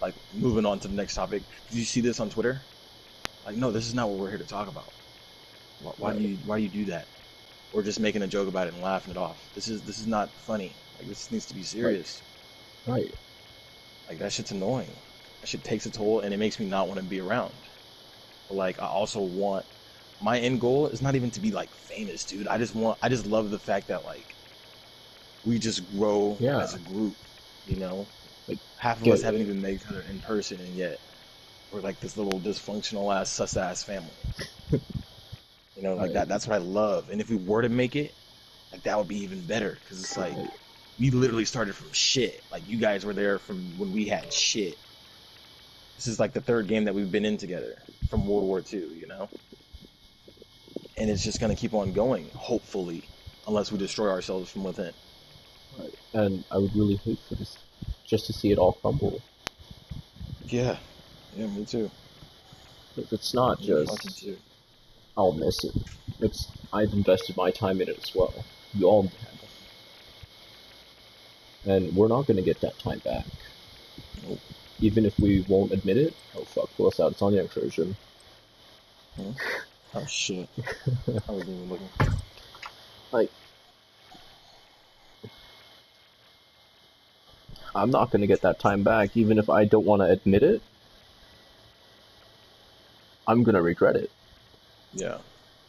like moving on to the next topic. Did you see this on Twitter? Like, no, this is not what we're here to talk about. Why do you do that? Or just making a joke about it and laughing it off. This is not funny. Like, this needs to be serious. Right. Like, that shit's annoying. That shit takes a toll, and it makes me not want to be around. But, like, I also want, my end goal is not even to be like famous, dude. I just love the fact that like we just grow as a group, you know. Like half of us haven't even met each other in person, and yet we're like this little dysfunctional ass sus ass family. You know, like that's what I love. And if we were to make it, like that would be even better, because it's like we literally started from shit. Like you guys were there from when we had shit. This is like the third game that we've been in together from World War II, you know? And it's just going to keep on going, hopefully, unless we destroy ourselves from within. Right. And I would really hate for this, just to see it all crumble. Yeah, me too. It's not just, I'll miss it. I've invested my time in it as well. You all have. And we're not going to get that time back. Nope. Even if we won't admit it, oh fuck, pull us out, it's on the version. Oh shit. I wasn't even looking. Like, I'm not gonna get that time back, even if I don't want to admit it. I'm gonna regret it. Yeah.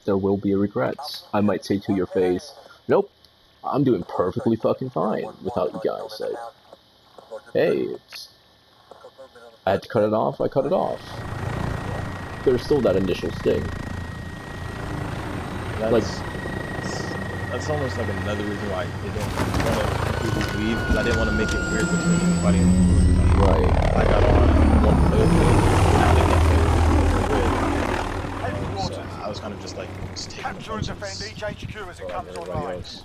There will be regrets. I might say to your face, nope, I'm doing perfectly fucking fine without you guys. Like, hey, I had to cut it off, I cut it off. There's still that initial sting. That's almost like another reason why I didn't want to completely leave, because I didn't want to make it weird between anybody and the group. Right. I got on one player so I was kind of just like taking the punches.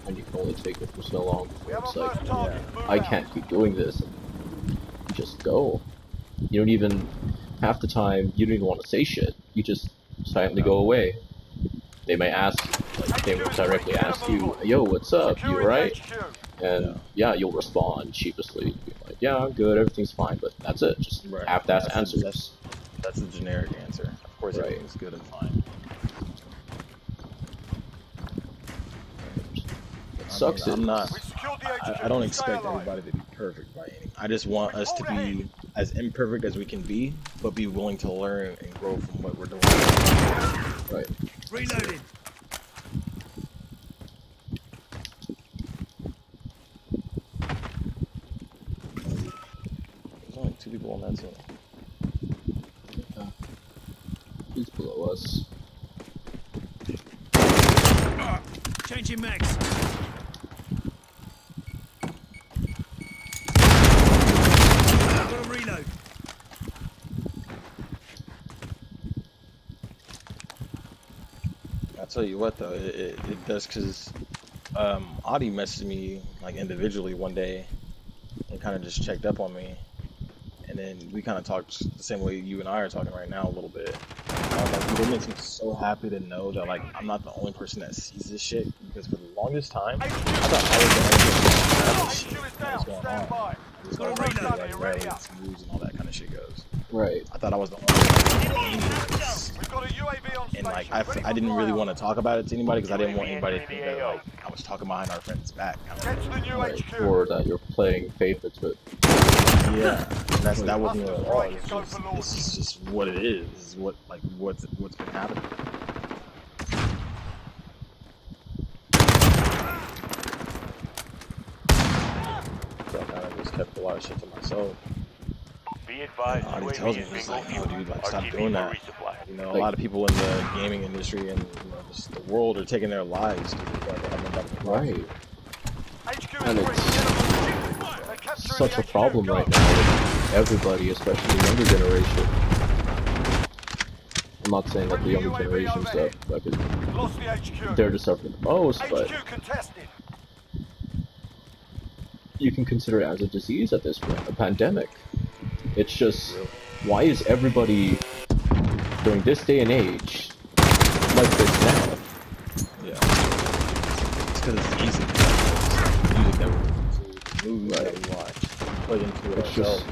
And you can only take it for so long before it's like, I can't keep doing this. Just go. You don't even, half the time, you don't even want to say shit. You just silently go away. They may ask, like, they will directly ask you, yo, what's up, you alright? And yeah, you'll respond sheepishly, be like, yeah, I'm good, everything's fine, but that's it, just half-assed answers. That's the generic answer. Of course, everything's good and fine. It sucks. I don't expect everybody to be perfect by any. I just want us to be as imperfect as we can be, but be willing to learn and grow from what we're doing. Right. Reloading. There's only 2 people on that team. He's below us. Changing mags. I've got to reload. I'll tell you what though, it does, because Adi messaged me like individually one day and kind of just checked up on me, and then we kind of talked the same way you and I are talking right now a little bit. Like, it makes me so happy to know that like I'm not the only person that sees this shit, because for the longest time I thought I was the only person that was going on. Just like where its moves and all that kind of shit goes. Right. I thought I was the only one. And like I didn't really want to talk about it to anybody, because I didn't want anybody to think that like I was talking behind our friend's back. Right. Or that you're playing favorites with. Yeah, that wasn't it at all. This is just what it is. This is what's been happening. So I kind of just kept a lot of shit to myself. Adi tells me, he's like, yo dude, like stop doing that. You know, a lot of people in the gaming industry and just the world are taking their lives, dude. Right. And it's such a problem right now with everybody, especially the younger generation. I'm not saying that the younger generation's like they're just suffering the most, but you can consider it as a disease at this point, a pandemic. It's just, why is everybody during this day and age like this now? Yeah, it's because it's easy. Music that we listen to, movies that we watch, play into it ourselves.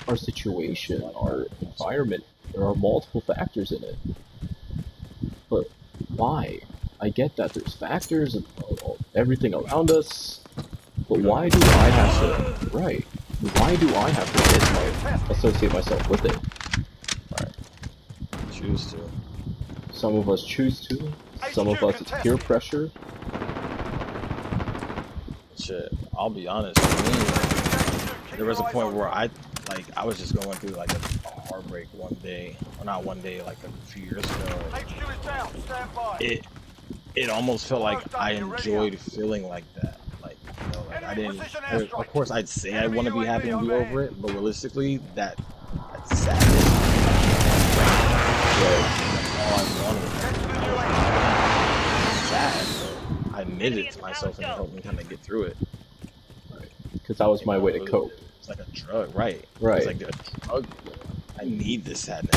our situation, our environment. There are multiple factors in it. But why? I get that there's factors and everything around us, but why do I have to? Right? Why do I have to associate myself with it? Right. Choose to. Some of us choose to. Some of us it's peer pressure. Shit, I'll be honest. For me, there was a point where I was just going through like a heartbreak one day, or not one day, like a few years ago. It almost felt like I enjoyed feeling like that. Like, you know, like I didn't. Of course, I'd say I want to be happy and be over it, but realistically, that's sadness. All I wanted. I was sad. I admitted it to myself and it helped me kind of get through it. Because that was my way to cope. It's like a drug, right? Right. It's like a drug. I need this sadness.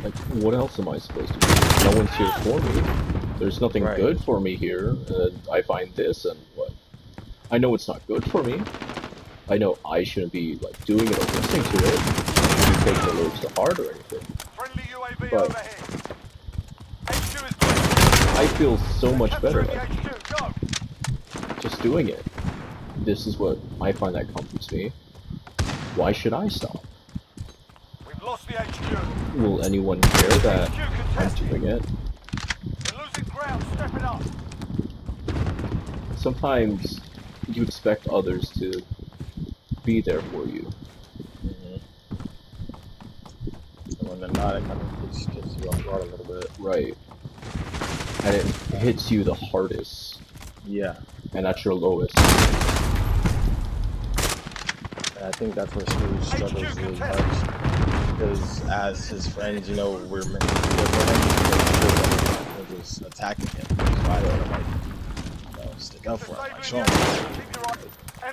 Like, what else am I supposed to do? No one's here for me. There's nothing good for me here, and I find this, and what? I know it's not good for me. I know I shouldn't be, like, doing it or listening to it. I shouldn't take the lyrics to heart or anything. But I feel so much better, like, just doing it. This is what I find that comforts me. Why should I stop? We've lost the HQ. Will anyone care that I'm doing it? We're losing ground. Step it up. Sometimes you expect others to be there for you. And when they're not, it kind of gets you off guard a little bit. Right. And it hits you the hardest. Yeah. And at your lowest. And I think that's where Scrooge struggles really much. Because as his friends, you know, we're meant to be there for him. We're just attacking him. That's why they're like, you know, stick up for him. Like, show him.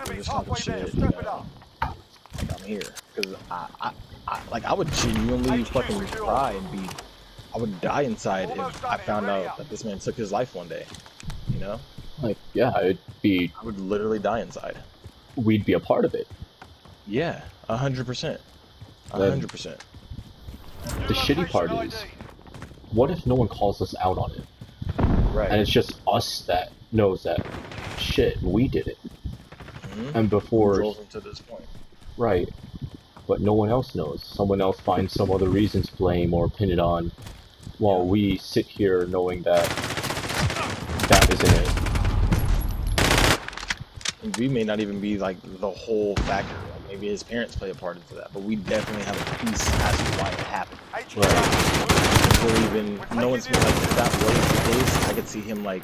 We're just talking shit, you know. Like, I'm here. Because I would genuinely fucking cry and be... I would die inside if I found out that this man took his life one day. You know? Like, yeah, it'd be... I would literally die inside. We'd be a part of it. Yeah, 100%. 100%. The shitty part is, what if no one calls us out on it? Right. And it's just us that knows that, shit, we did it. And before... drove him to this point. Right. But no one else knows. Someone else finds some other reason to blame or pin it on, while we sit here knowing that that isn't it. And we may not even be like the whole factor. Like maybe his parents play a part into that, but we definitely have a piece as to why it happened. Right. Or even no one's been like, if that was the case, I could see him like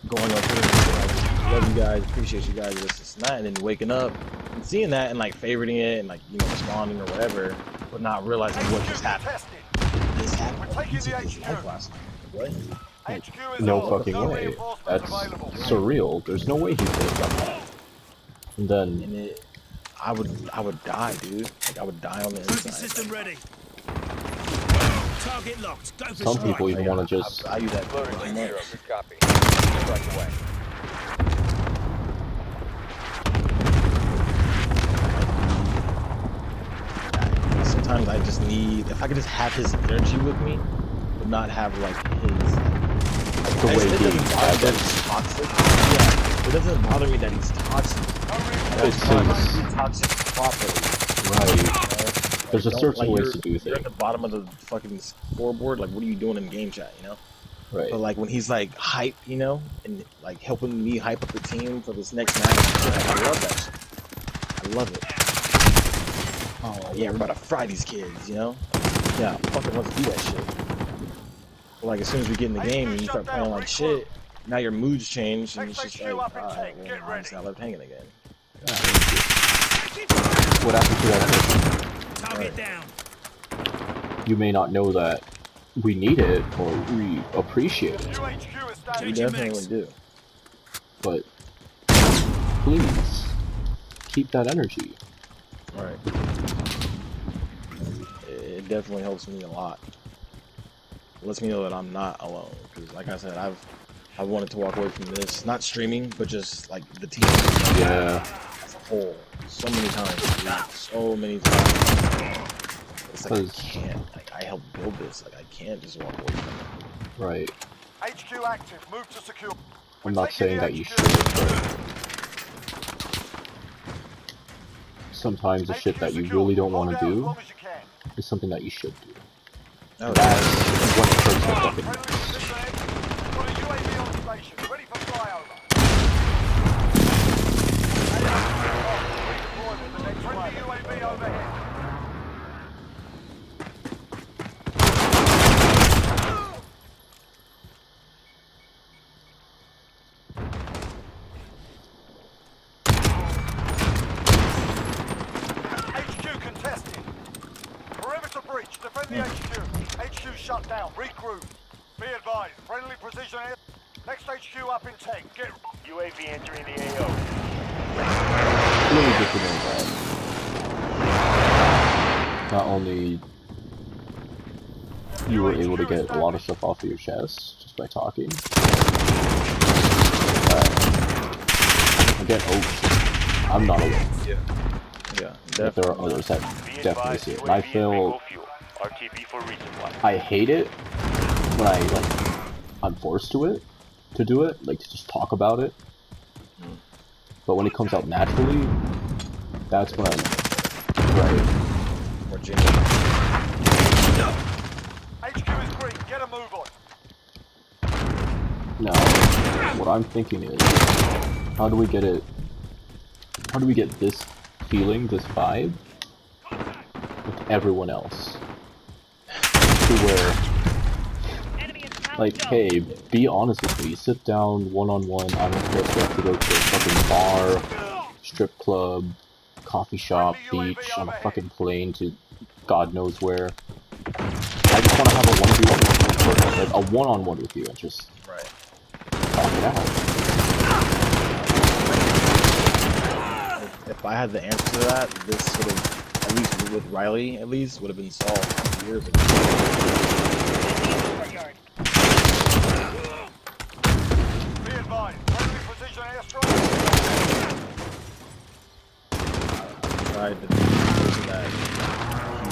going up here and like, love you guys, appreciate you guys, this and that, and then waking up and seeing that and like favoriting it and like, you know, responding or whatever, but not realizing what just happened. This happened. Like, he took his life last night. What? No fucking way. That's surreal. There's no way he could have done that. And then... And I would die, dude. Like, I would die on the inside. System ready. Target locked. Go for Some strike. people even want to just... I value that very much. Good copy. Strike away. Sometimes I just need, if I could just have his energy with me, but not have like his... The way it he doesn't bother that he's toxic. Yeah, it doesn't bother me that he's toxic. It's He's toxic properly. Right. There's a certain ways to do You're things. at the bottom of the fucking scoreboard, like what are you doing in game chat, you know? Right. But like when he's like hype, you know, and like helping me hype up the team for this next match, I love that shit. I love it. Oh yeah, we're about to fry these kids, you know? Yeah, fucking let's do that shit. But like as soon as we get in the game and you start playing like shit, now your mood's changed and it's just like, alright, well, I'm just not left hanging again. What happened to that energy? Target down. You may not know that we need it or we appreciate it, We definitely do. but please keep that energy. Right. It definitely helps me a lot. It lets me know that I'm not alone. Because like I said, I've wanted to walk away from this. Not streaming, but just like the team. Yeah. As a hole so many times, dude. So many times. It's like I 'Cause- can't. Like I helped build this. Like I can't just walk away from it. Right. HQ active. Move to secure. I'm not saying that you should, but sometimes the shit that you really don't want to do is something that you should do. No, That's what hurts the fucking Friendly most. position ahead. Got a UAV on station. Ready for flyover. Redeployment the next friendly UAV overhead. HQ contested. Perimeter breach. Defend the HQ. HQ shut down. Regroup. Be advised. Friendly precision air. Next HQ up in 10. Get UAV entering the AO. Really good to know that not only you were able to get a lot of stuff off of your chest just by talking, again, I'm not alone. Yeah, But there are others that definitely see it. And I feel I hate it when I'm forced to do it, like to just talk about it. But when it comes out naturally, that's when I'm right. More genuine. HQ is green. Get a move on. Now, what I'm thinking is, how do we get this feeling, this vibe, with everyone else? To where, like, hey, be honest with me, sit down one-on-one, I don't care if you have to go to a fucking bar, strip club, coffee shop, beach, on a fucking plane to God knows where. I just want to have a 1v1 with you, like a one-on-one with you, and just Right. talk it out. If I had the answer to that, this would have, at least with Riley, at least, would have been solved years ago. Be advised. Friendly precision airstrike. Tried to be the person that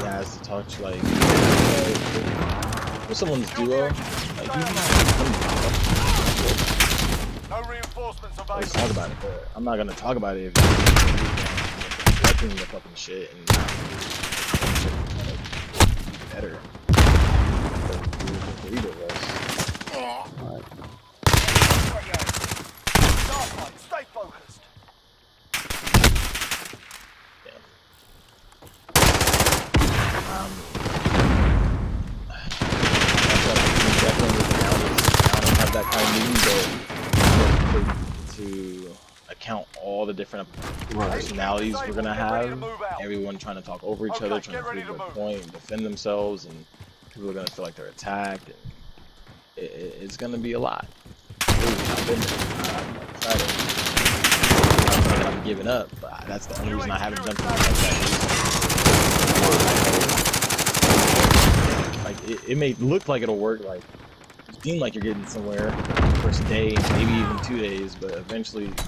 he has to touch, like, with someone's duo, like, he's not No reinforcements let's available. talk about it, but I'm not gonna talk about it if you're collecting the fucking shit and better. For either of us. Alright. Starlight, stay focused. Definitely have that kind of meeting, but to account all the different personalities we're gonna have, everyone trying to talk over each other, trying to prove their point, defend themselves, and people are gonna feel like they're attacked, and it's gonna be a lot. I've been there. I'm excited. I'm not saying I'm giving up, but that's the only reason I haven't done something like that. Like it may look like it'll work, like you seem like you're getting somewhere first day, maybe even 2 days, but eventually it's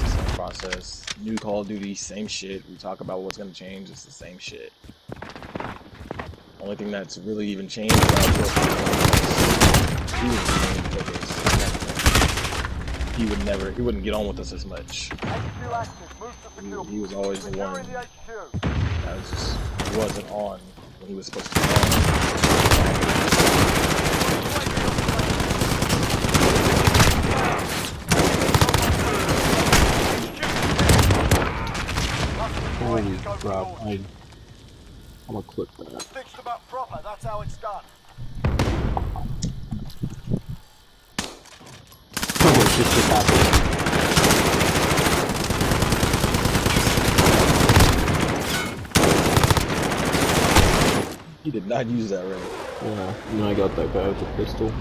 the same process. New Call of Duty, same shit. We talk about what's gonna change, it's the same shit. Only thing that's really even changed about he wouldn't get on with us as much. HQ active. Move to secure. He was always the one Securing the HQ. that wasn't on when he was supposed to be on. Holy crap, I'm gonna clip that. Stitched them up proper. That's how it's done. Holy shit just happened. He did not use that right. Yeah, and then I got that guy with the pistol.